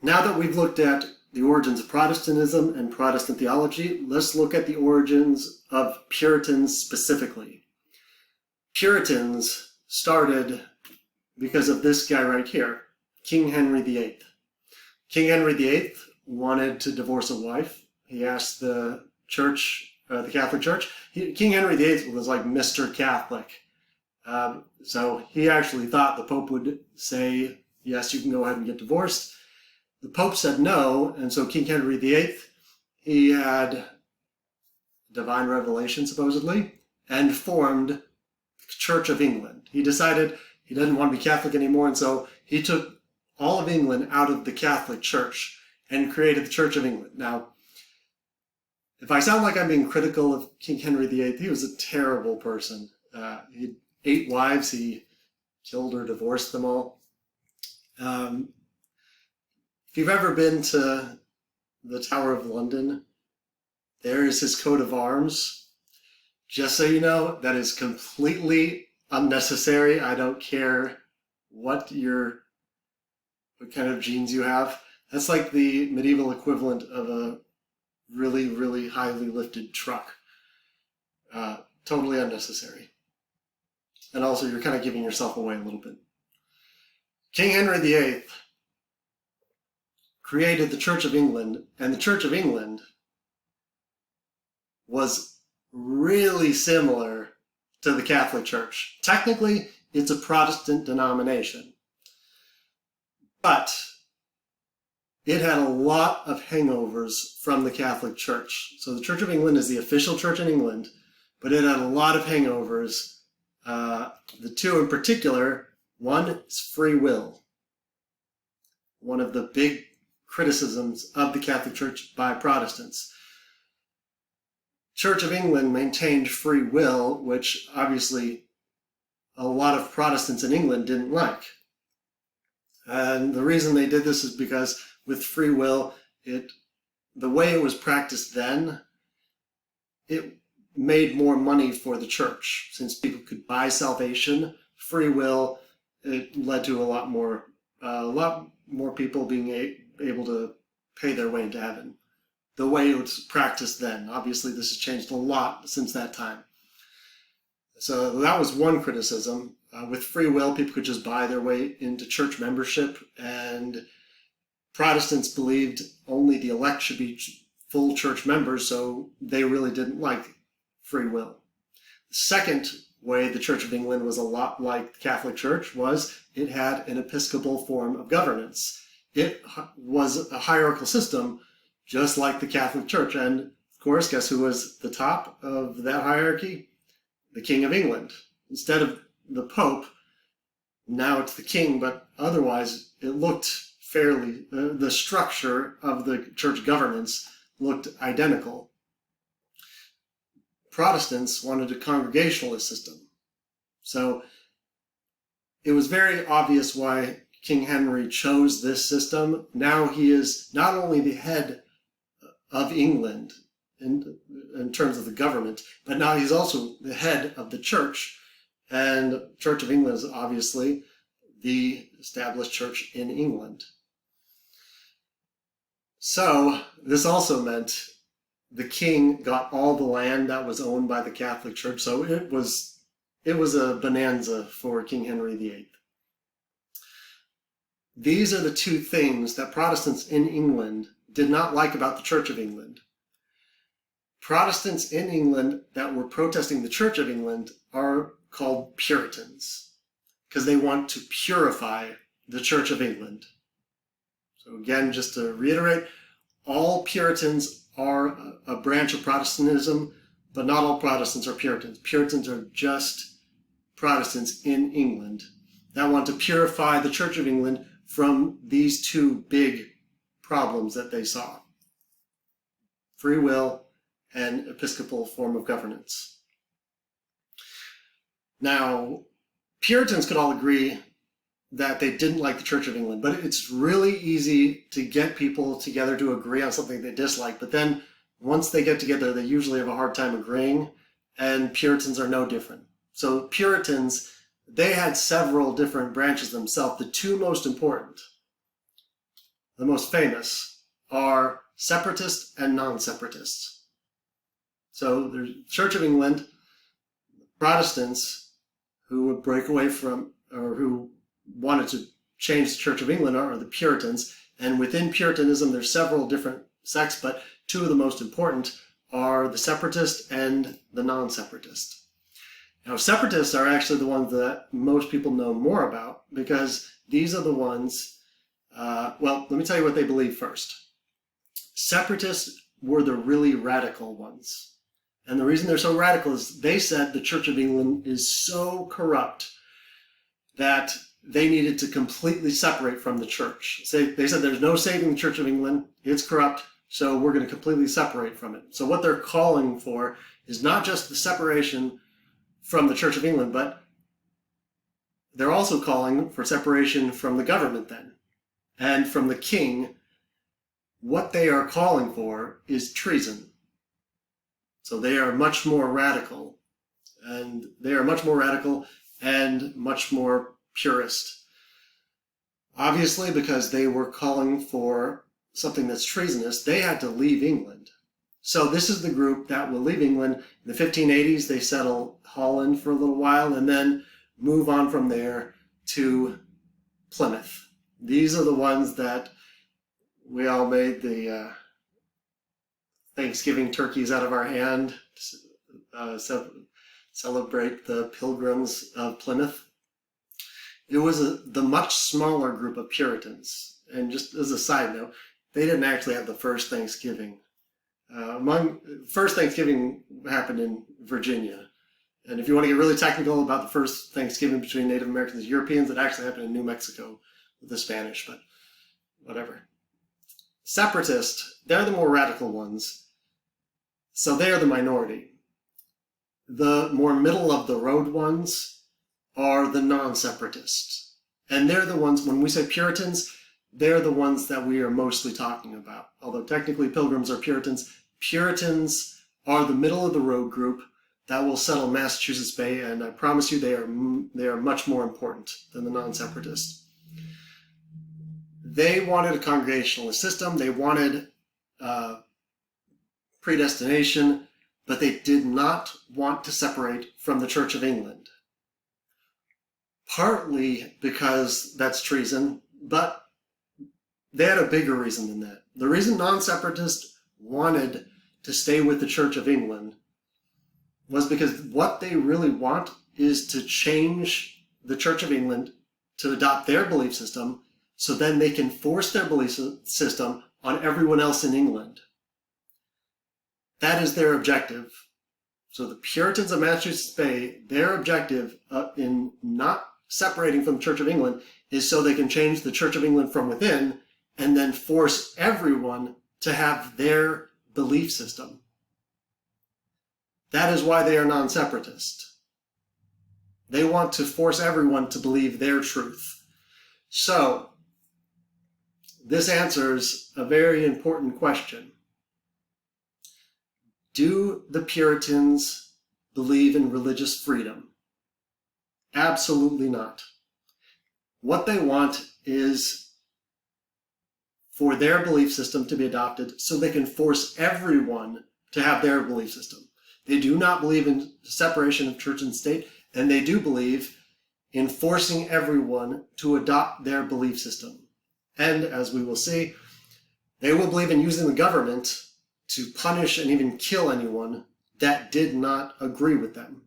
Now that we've looked at the origins of Protestantism and Protestant theology, let's look at the origins of Puritans specifically. Puritans started because of this guy right here, King Henry VIII. King Henry VIII wanted to divorce a wife. He asked the church, the Catholic Church. King Henry VIII was like Mr. Catholic. So he actually thought the Pope would say, yes, you can go ahead and get divorced. The Pope said no, and so King Henry VIII, he had divine revelation, supposedly, and formed the Church of England. He decided he didn't want to be Catholic anymore, and so he took all of England out of the Catholic Church and created the Church of England. Now, if I sound like I'm being critical of King Henry VIII, he was a terrible person. He had 8 wives. He killed or divorced them all. If you've ever been to the Tower of London, there is his coat of arms. Just so you know, that is completely unnecessary. I don't care what kind of genes you have. That's like the medieval equivalent of a really, really highly lifted truck. Totally unnecessary. And also, you're kind of giving yourself away a little bit. King Henry VIII created the Church of England, and the Church of England was really similar to the Catholic Church. Technically, it's a Protestant denomination, but it had a lot of hangovers from the Catholic Church. So the Church of England is the official church in England, but it had a lot of hangovers. The two in particular, one is free will. One of the big criticisms of the Catholic Church by Protestants. Church of England maintained free will, which obviously a lot of Protestants in England didn't like. And the reason they did this is because with free will, the way it was practiced then, it made more money for the church. Since people could buy salvation, free will, it led to a lot more people being able to pay their way into heaven. The way it was practiced then. Obviously, this has changed a lot since that time. So that was one criticism. With free will, people could just buy their way into church membership, and Protestants believed only the elect should be full church members, so they really didn't like free will. The second way the Church of England was a lot like the Catholic Church was it had an episcopal form of governance. It was a hierarchical system, just like the Catholic Church. And, of course, guess who was the top of that hierarchy? The King of England. Instead of the Pope, now it's the King, but otherwise it looked fairly, the structure of the church governance looked identical. Protestants wanted a congregationalist system. So it was very obvious why King Henry chose this system. Now he is not only the head of England in terms of the government, but now he's also the head of the church. And Church of England is obviously the established church in England. So this also meant the king got all the land that was owned by the Catholic Church. So it was a bonanza for King Henry VIII. These are the two things that Protestants in England did not like about the Church of England. Protestants in England that were protesting the Church of England are called Puritans because they want to purify the Church of England. So again, just to reiterate, all Puritans are a branch of Protestantism, but not all Protestants are Puritans. Puritans are just Protestants in England that want to purify the Church of England from these two big problems that they saw: free will and episcopal form of governance. Now, Puritans could all agree that they didn't like the Church of England, but it's really easy to get people together to agree on something they dislike, but then once they get together, they usually have a hard time agreeing, and Puritans are no different. So Puritans, they had several different branches themselves. The two most important, the most famous, are separatists and non-separatists. So there's Church of England, Protestants who would break away from, or who wanted to change the Church of England, are the Puritans. And within Puritanism, there's several different sects, but two of the most important are the separatist and the non-separatist. Now, separatists are actually the ones that most people know more about, because these are the ones, well, let me tell you what they believe first. Separatists were the really radical ones. And the reason they're so radical is they said the Church of England is so corrupt that they needed to completely separate from the church. They said there's no saving the Church of England, it's corrupt, so we're going to completely separate from it. So what they're calling for is not just the separation from the Church of England, but they're also calling for separation from the government then, and from the king. What they are calling for is treason. So they are much more radical, and much more purist. Obviously, because they were calling for something that's treasonous, they had to leave England. So this is the group that will leave England. In the 1580s, they settle Holland for a little while and then move on from there to Plymouth. These are the ones that we all made the Thanksgiving turkeys out of our hand to celebrate the Pilgrims of Plymouth. It was the much smaller group of Puritans. And just as a side note, they didn't actually have the first Thanksgiving. First Thanksgiving happened in Virginia. And if you want to get really technical about the first Thanksgiving between Native Americans and Europeans, it actually happened in New Mexico with the Spanish, but whatever. Separatists, they're the more radical ones. So they are the minority. The more middle of the road ones are the non-separatists. And they're the ones, when we say Puritans, they're the ones that we are mostly talking about. Although technically Pilgrims are Puritans, Puritans are the middle of the road group that will settle Massachusetts Bay, and I promise you they are much more important than the non-separatists. They wanted a congregationalist system, they wanted predestination, but they did not want to separate from the Church of England. Partly because that's treason, but they had a bigger reason than that. The reason non-separatists wanted to stay with the Church of England was because what they really want is to change the Church of England to adopt their belief system, so then they can force their belief system on everyone else in England. That is their objective. So the Puritans of Massachusetts Bay, their objective in not separating from the Church of England is so they can change the Church of England from within and then force everyone to have their belief system. That is why they are non-separatist. They want to force everyone to believe their truth. So, this answers a very important question. Do the Puritans believe in religious freedom? Absolutely not. What they want is for their belief system to be adopted so they can force everyone to have their belief system. They do not believe in separation of church and state, and they do believe in forcing everyone to adopt their belief system. And as we will see, they will believe in using the government to punish and even kill anyone that did not agree with them.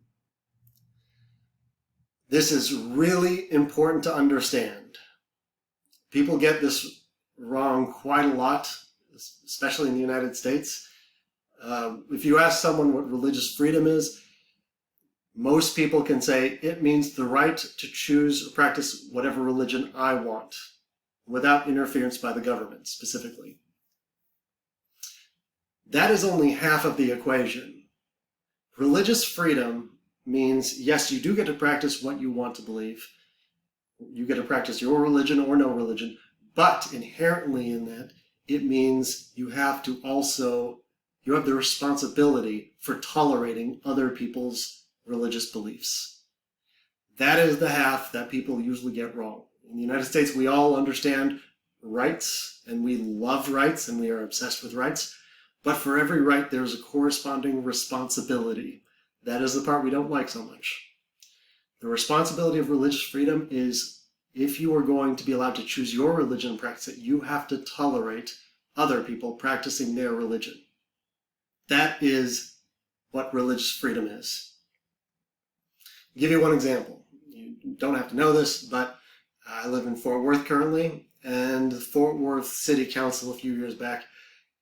This is really important to understand. People get this wrong quite a lot, especially in the United States. If you ask someone what religious freedom is, most people can say it means the right to choose or practice whatever religion I want, without interference by the government, specifically. That is only half of the equation. Religious freedom means, yes, you do get to practice what you want to believe. You get to practice your religion or no religion, but inherently in that, it means you have the responsibility for tolerating other people's religious beliefs. That is the half that people usually get wrong. In the United States, we all understand rights, and we love rights, and we are obsessed with rights. But for every right, there's a corresponding responsibility. That is the part we don't like so much. The responsibility of religious freedom is, if you are going to be allowed to choose your religion and practice it, you have to tolerate other people practicing their religion. That is what religious freedom is. I'll give you one example. You don't have to know this, but I live in Fort Worth currently, and the Fort Worth City Council a few years back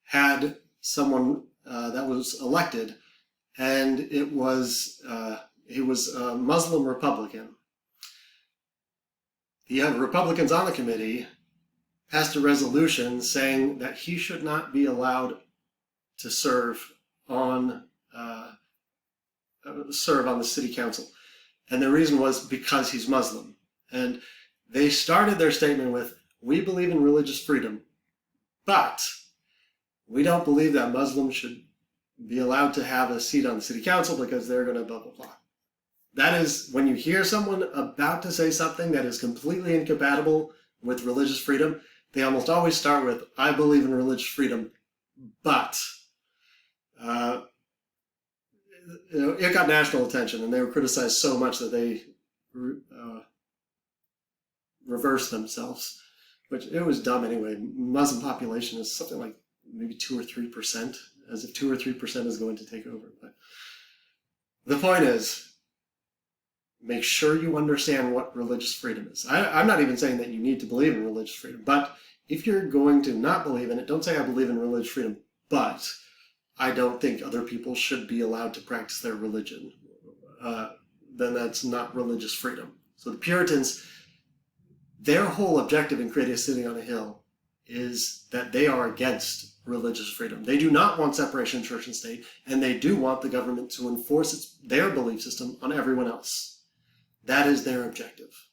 had someone that was elected, and he was a Muslim Republican. The Republicans on the committee passed a resolution saying that he should not be allowed to serve on the city council. And the reason was because he's Muslim. And they started their statement with, "We believe in religious freedom, but we don't believe that Muslims should be allowed to have a seat on the city council because they're going to blah, blah, blah." That is, when you hear someone about to say something that is completely incompatible with religious freedom, they almost always start with, "I believe in religious freedom, but..." It got national attention, and they were criticized so much that they reversed themselves, which it was dumb anyway. Muslim population is something like maybe 2 or 3%, as if 2 or 3% is going to take over. But the point is, make sure you understand what religious freedom is. I'm not even saying that you need to believe in religious freedom, but if you're going to not believe in it, don't say "I believe in religious freedom, but I don't think other people should be allowed to practice their religion." Then that's not religious freedom. So the Puritans, their whole objective in creating a city on a hill is that they are against religious freedom. They do not want separation of church and state, and they do want the government to enforce their belief system on everyone else. That is their objective.